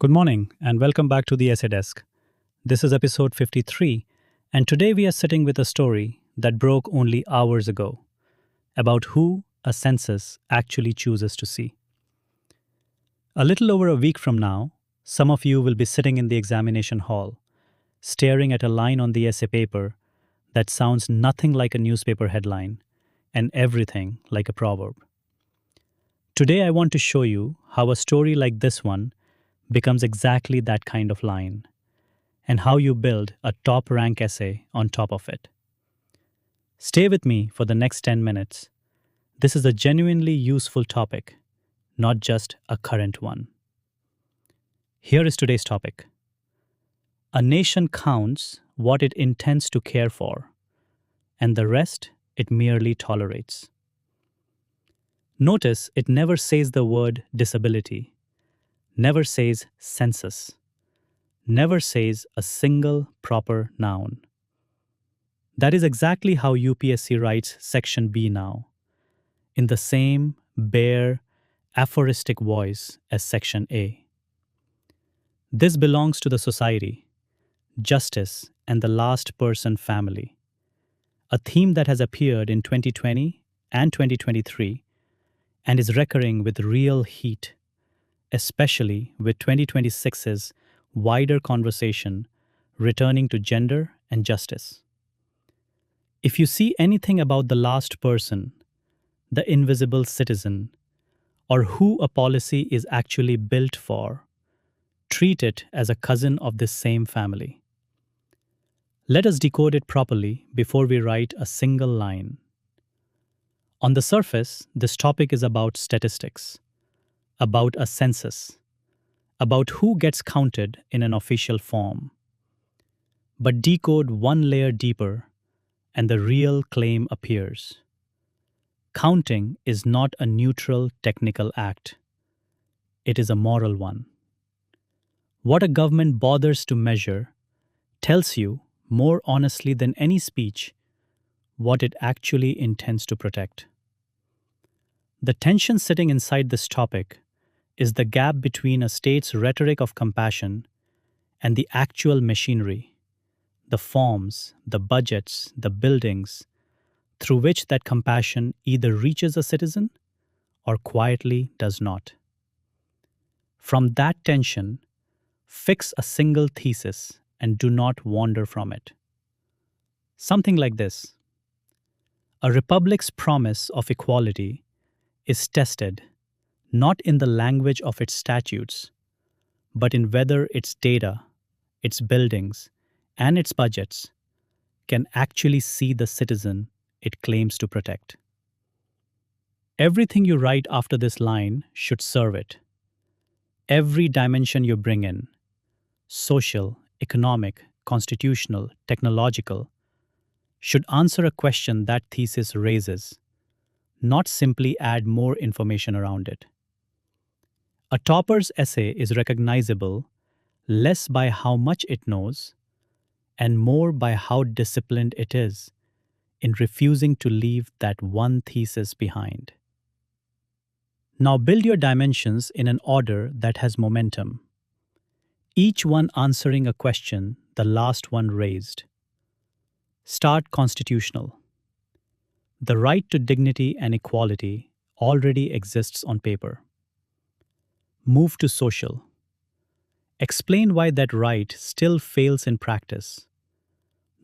Good morning and welcome back to the Essay Desk. This is episode 53, and today we are sitting with a story that broke only hours ago about who a census actually chooses to see. A little over a week from now, some of you will be sitting in the examination hall, staring at a line on the essay paper that sounds nothing like a newspaper headline and everything like a proverb. Today, I want to show you how a story like this one becomes exactly that kind of line, and how you build a top rank essay on top of it. Stay with me for the next 10 minutes. This is a genuinely useful topic, not just a current one. Here is today's topic. A nation counts what it intends to care for, and the rest it merely tolerates. Notice it never says the word disability, never says census, never says a single proper noun. That is exactly how UPSC writes Section B now, in the same bare, aphoristic voice as Section A. This belongs to the society, justice, and the last person family, a theme that has appeared in 2020 and 2023 and is recurring with real heat, especially with 2026's wider conversation returning to gender and justice. If you see anything about the last person, the invisible citizen, or who a policy is actually built for, treat it as a cousin of this same family. Let us decode it properly before we write a single line. On the surface, this topic is about statistics, about a census, about who gets counted in an official form. But decode one layer deeper, and the real claim appears. Counting is not a neutral technical act. It is a moral one. What a government bothers to measure tells you, more honestly than any speech, what it actually intends to protect. The tension sitting inside this topic is the gap between a state's rhetoric of compassion and the actual machinery, the forms, the budgets, the buildings, through which that compassion either reaches a citizen or quietly does not. From that tension, fix a single thesis and do not wander from it. Something like this: a republic's promise of equality is tested not in the language of its statutes, but in whether its data, its buildings, and its budgets can actually see the citizen it claims to protect. Everything you write after this line should serve it. Every dimension you bring in, social, economic, constitutional, technological, should answer a question that thesis raises, not simply add more information around it. A topper's essay is recognizable less by how much it knows and more by how disciplined it is in refusing to leave that one thesis behind. Now build your dimensions in an order that has momentum, each one answering a question the last one raised. Start constitutional. The right to dignity and equality already exists on paper. Move to social. Explain why that right still fails in practice.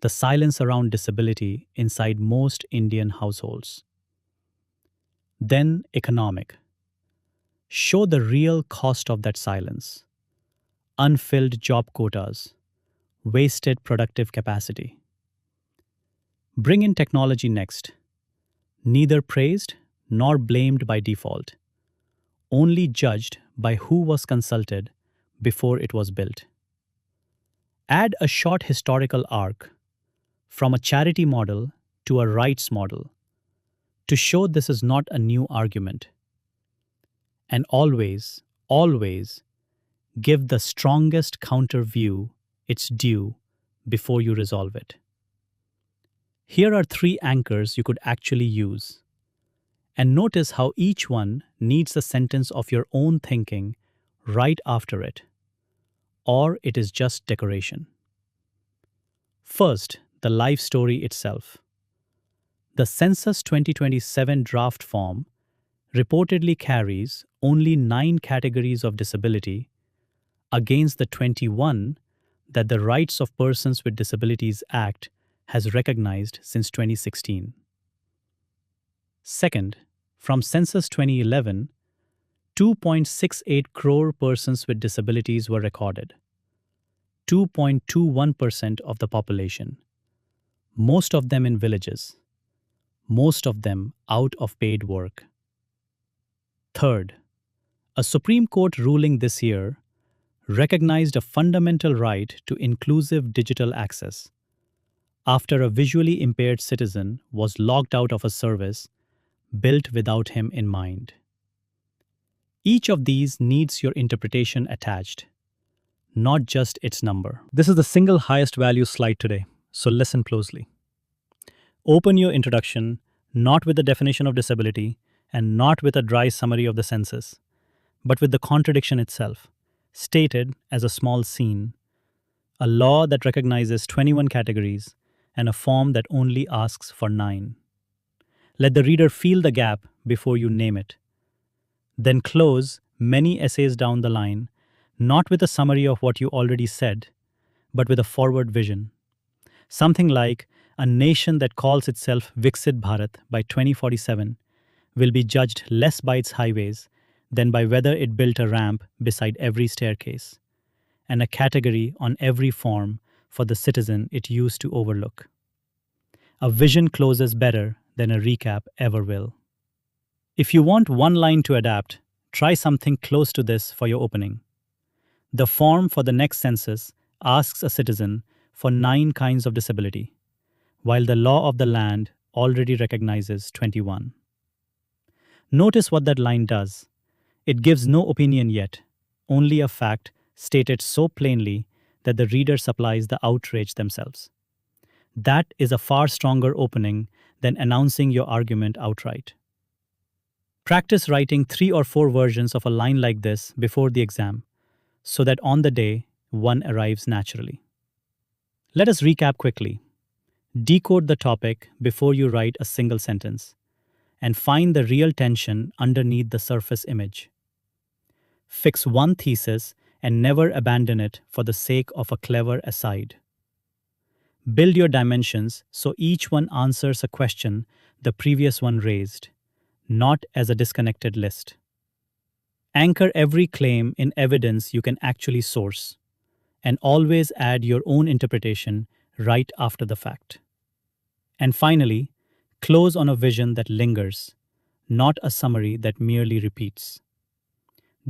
The silence around disability inside most Indian households. Then economic. Show the real cost of that silence. Unfilled job quotas, wasted productive capacity. Bring in technology next. Neither praised nor blamed by default, only judged by who was consulted before it was built. Add a short historical arc, from a charity model to a rights model, to show this is not a new argument. And always, always, give the strongest counter view its due before you resolve it. Here are 3 anchors you could actually use. And notice how each one needs a sentence of your own thinking right after it. or it is just decoration. First, the life story itself. The Census 2027 draft form reportedly carries only 9 categories of disability against the 21 that the Rights of Persons with Disabilities Act has recognized since 2016. Second, from Census 2011, 2.68 crore persons with disabilities were recorded, 2.21% of the population, most of them in villages, most of them out of paid work. Third, a Supreme Court ruling this year recognized a fundamental right to inclusive digital access after a visually impaired citizen was locked out of a service built without him in mind. Each of these needs your interpretation attached, not just its number. This is the single highest value slide today, so listen closely. Open your introduction not with the definition of disability and not with a dry summary of the census, but with the contradiction itself, stated as a small scene, a law that recognizes 21 categories and a form that only asks for 9. Let the reader feel the gap before you name it. Then close many essays down the line, not with a summary of what you already said, but with a forward vision. Something like a nation that calls itself Viksit Bharat by 2047 will be judged less by its highways than by whether it built a ramp beside every staircase, and a category on every form for the citizen it used to overlook. A vision closes better than a recap ever will. If you want one line to adapt, try something close to this for your opening. The form for the next census asks a citizen for 9 kinds of disability, while the law of the land already recognizes 21. Notice what that line does. It gives no opinion yet, only a fact stated so plainly that the reader supplies the outrage themselves. That is a far stronger opening than announcing your argument outright. Practice writing 3 or 4 versions of a line like this before the exam, so that on the day, one arrives naturally. Let us recap quickly. Decode the topic before you write a single sentence, and find the real tension underneath the surface image. Fix one thesis and never abandon it for the sake of a clever aside. Build your dimensions so each one answers a question the previous one raised, not as a disconnected list. Anchor every claim in evidence you can actually source, and always add your own interpretation right after the fact. And finally, close on a vision that lingers, not a summary that merely repeats.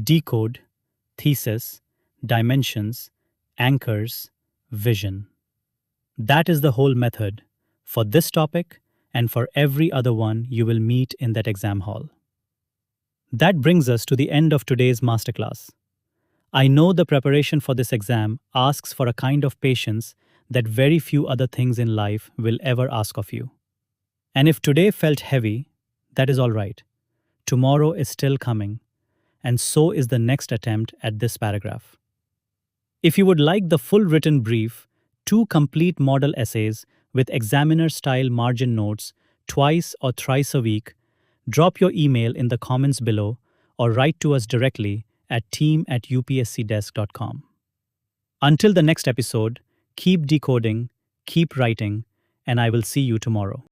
Decode, thesis, dimensions, anchors, vision. That is the whole method for this topic and for every other one you will meet in that exam hall. That brings us to the end of today's masterclass. I know the preparation for this exam asks for a kind of patience that very few other things in life will ever ask of you. And if today felt heavy, that is all right. Tomorrow is still coming, and so is the next attempt at this paragraph. If you would like the full written brief, 2 complete model essays with examiner-style margin notes twice or thrice a week, drop your email in the comments below or write to us directly at team@upscdesk.com. Until the next episode, keep decoding, keep writing, and I will see you tomorrow.